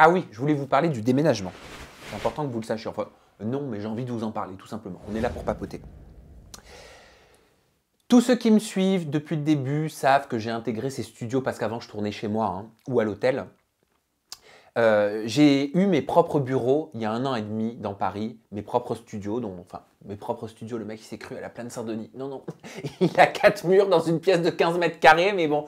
Ah oui, je voulais vous parler du déménagement. C'est important que vous le sachiez. Enfin, non, mais j'ai envie de vous en parler, tout simplement. On est là pour papoter. Tous ceux qui me suivent depuis le début savent que j'ai intégré ces studios parce qu'avant, je tournais chez moi ou à l'hôtel. J'ai eu mes propres bureaux il y a 1 an et demi dans Paris, mes propres studios, mes propres studios, le mec il s'est cru à la Plaine Saint-Denis. Non, non, il a 4 murs dans une pièce de 15 mètres carrés, mais bon,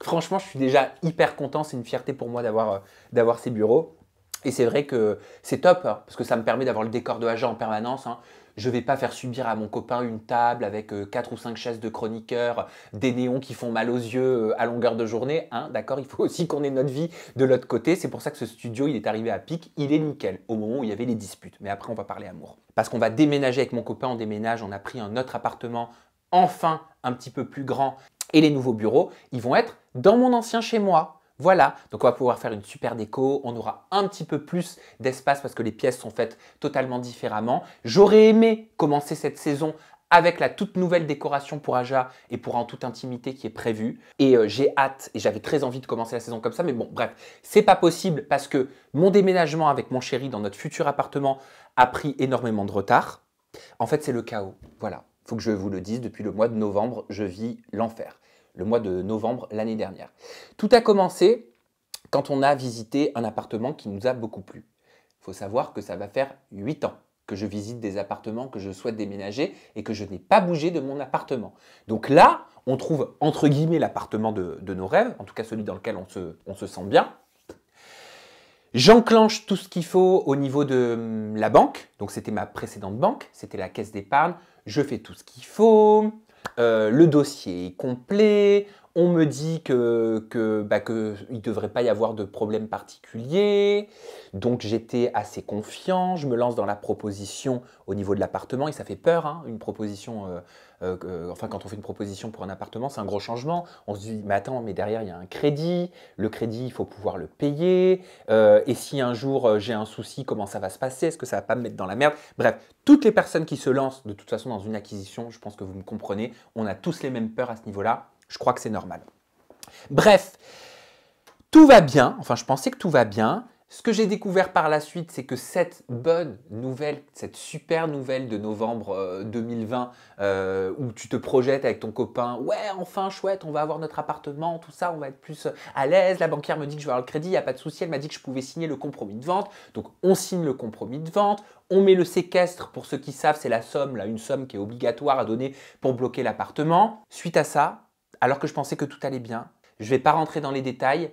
franchement, je suis déjà hyper content, c'est une fierté pour moi d'avoir ces bureaux. Et c'est vrai que c'est top, hein, parce que ça me permet d'avoir le décor de agent en permanence. Hein. Je ne vais pas faire subir à mon copain une table avec 4 ou 5 chaises de chroniqueurs, des néons qui font mal aux yeux à longueur de journée. Hein, d'accord, il faut aussi qu'on ait notre vie de l'autre côté. C'est pour ça que ce studio, il est arrivé à pic. Il est nickel au moment où il y avait les disputes. Mais après, on va parler amour. Parce qu'on va déménager avec mon copain, on déménage. On a pris un autre appartement, enfin un petit peu plus grand. Et les nouveaux bureaux, ils vont être dans mon ancien chez moi. Voilà, donc on va pouvoir faire une super déco, on aura un petit peu plus d'espace parce que les pièces sont faites totalement différemment. J'aurais aimé commencer cette saison avec la toute nouvelle décoration pour Aja et pour En toute intimité qui est prévue. Et j'ai hâte, et j'avais très envie de commencer la saison comme ça, mais bon, bref, c'est pas possible parce que mon déménagement avec mon chéri dans notre futur appartement a pris énormément de retard. En fait, c'est le chaos, voilà. Il faut que je vous le dise, depuis le mois de novembre, je vis l'enfer. Le mois de novembre l'année dernière. Tout a commencé quand on a visité un appartement qui nous a beaucoup plu. Il faut savoir que ça va faire 8 ans que je visite des appartements que je souhaite déménager et que je n'ai pas bougé de mon appartement. Donc là, on trouve entre guillemets l'appartement de nos rêves, en tout cas celui dans lequel on se sent bien. J'enclenche tout ce qu'il faut au niveau de la banque. Donc c'était ma précédente banque, c'était la caisse d'épargne. Je fais tout ce qu'il faut. Le dossier est complet, on me dit qu'il ne devrait pas y avoir de problème particulier, donc j'étais assez confiant, je me lance dans la proposition au niveau de l'appartement, et ça fait peur, hein, une proposition, quand on fait une proposition pour un appartement, c'est un gros changement, on se dit, mais attends, mais derrière il y a un crédit, le crédit il faut pouvoir le payer, et si un jour j'ai un souci, comment ça va se passer, est-ce que ça va pas me mettre dans la merde? Bref, toutes les personnes qui se lancent de toute façon dans une acquisition, je pense que vous me comprenez, on a tous les mêmes peurs à ce niveau-là, je crois que c'est normal. Bref, tout va bien, enfin je pensais que tout va bien. Ce que j'ai découvert par la suite, c'est que cette bonne nouvelle, cette super nouvelle de novembre 2020, où tu te projettes avec ton copain, ouais, enfin chouette, on va avoir notre appartement, tout ça, on va être plus à l'aise. La banquière me dit que je vais avoir le crédit, il n'y a pas de souci, elle m'a dit que je pouvais signer le compromis de vente. Donc on signe le compromis de vente, on met le séquestre, pour ceux qui savent, c'est la somme, là, une somme qui est obligatoire à donner pour bloquer l'appartement. Suite à ça, alors que je pensais que tout allait bien, je ne vais pas rentrer dans les détails,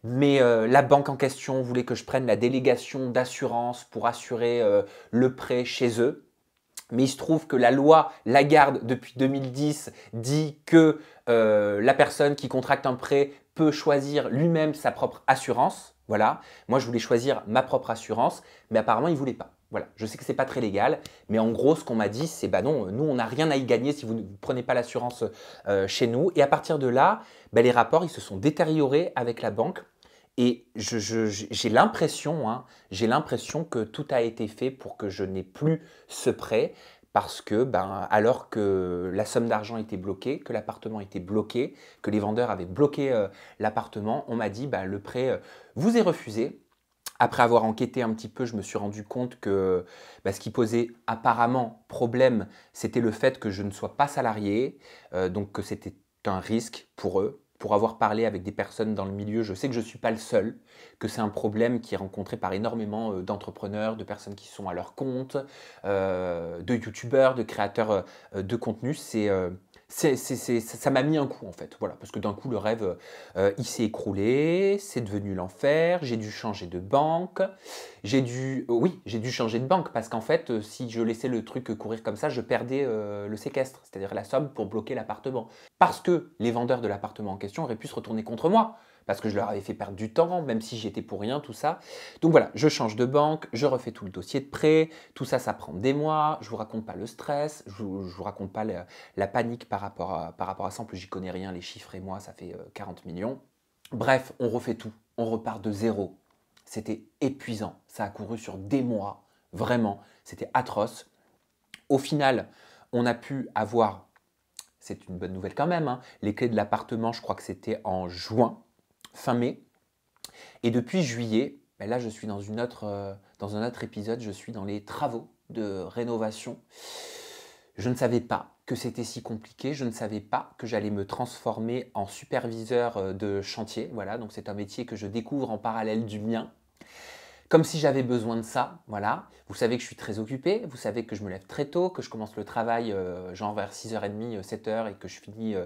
mais la banque en question voulait que je prenne la délégation d'assurance pour assurer le prêt chez eux. Mais il se trouve que la loi Lagarde depuis 2010 dit que la personne qui contracte un prêt peut choisir lui-même sa propre assurance. Voilà. Moi, je voulais choisir ma propre assurance, mais apparemment, ils ne voulaient pas. Voilà. Je sais que ce n'est pas très légal, mais en gros, ce qu'on m'a dit, c'est bah non, nous, on n'a rien à y gagner si vous ne prenez pas l'assurance chez nous. Et à partir de là, bah, les rapports, ils se sont détériorés avec la banque. Et j'ai l'impression que tout a été fait pour que je n'ai plus ce prêt parce que, alors que la somme d'argent était bloquée, que l'appartement était bloqué, que les vendeurs avaient bloqué l'appartement, on m'a dit le prêt vous est refusé. Après avoir enquêté un petit peu, je me suis rendu compte que ce qui posait apparemment problème, c'était le fait que je ne sois pas salarié, donc que c'était un risque pour eux. Pour avoir parlé avec des personnes dans le milieu, je sais que je ne suis pas le seul, que c'est un problème qui est rencontré par énormément d'entrepreneurs, de personnes qui sont à leur compte, de youtubeurs, de créateurs de contenu. Ça m'a mis un coup en fait, voilà, parce que d'un coup le rêve il s'est écroulé, c'est devenu l'enfer, j'ai dû changer de banque, j'ai dû changer de banque parce qu'en fait si je laissais le truc courir comme ça, je perdais le séquestre, c'est-à-dire la somme pour bloquer l'appartement. Parce que les vendeurs de l'appartement en question auraient pu se retourner contre moi, parce que je leur avais fait perdre du temps, même si j'y étais pour rien, tout ça. Donc voilà, je change de banque, je refais tout le dossier de prêt, tout ça, ça prend des mois, je vous raconte pas le stress, je vous raconte pas la panique par rapport à ça, en plus j'y connais rien, les chiffres et moi, ça fait 40 millions. Bref, on refait tout, on repart de zéro. C'était épuisant, ça a couru sur des mois, vraiment, c'était atroce. Au final, on a pu avoir, c'est une bonne nouvelle quand même, hein, les clés de l'appartement, je crois que c'était en juin, fin mai. Et depuis juillet, ben là, je suis dans dans un autre épisode, je suis dans les travaux de rénovation. Je ne savais pas que c'était si compliqué, je ne savais pas que j'allais me transformer en superviseur de chantier. Voilà, donc c'est un métier que je découvre en parallèle du mien. Comme si j'avais besoin de ça, voilà. Vous savez que je suis très occupé, vous savez que je me lève très tôt, que je commence le travail genre vers 6h30, 7h et que je finis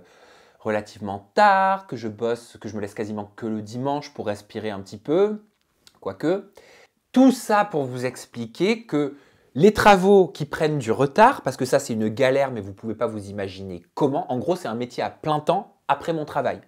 relativement tard, que je bosse, que je me laisse quasiment que le dimanche pour respirer un petit peu, quoique. Tout ça pour vous expliquer que les travaux qui prennent du retard, parce que ça c'est une galère mais vous ne pouvez pas vous imaginer comment, en gros c'est un métier à plein temps après mon travail.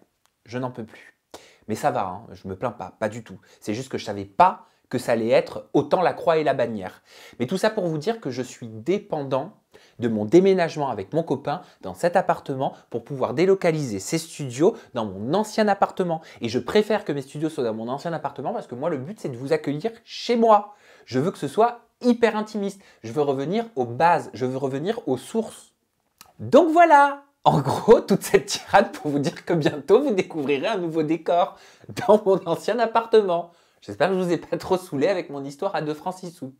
Je n'en peux plus. Mais ça va, hein, je ne me plains pas du tout. C'est juste que je ne savais pas que ça allait être autant la croix et la bannière. Mais tout ça pour vous dire que je suis dépendant de mon déménagement avec mon copain dans cet appartement pour pouvoir délocaliser ces studios dans mon ancien appartement. Et je préfère que mes studios soient dans mon ancien appartement parce que moi, le but, c'est de vous accueillir chez moi. Je veux que ce soit hyper intimiste. Je veux revenir aux bases. Je veux revenir aux sources. Donc voilà! En gros, toute cette tirade pour vous dire que bientôt, vous découvrirez un nouveau décor dans mon ancien appartement. J'espère que je ne vous ai pas trop saoulé avec mon histoire à 2 francs 6 sous.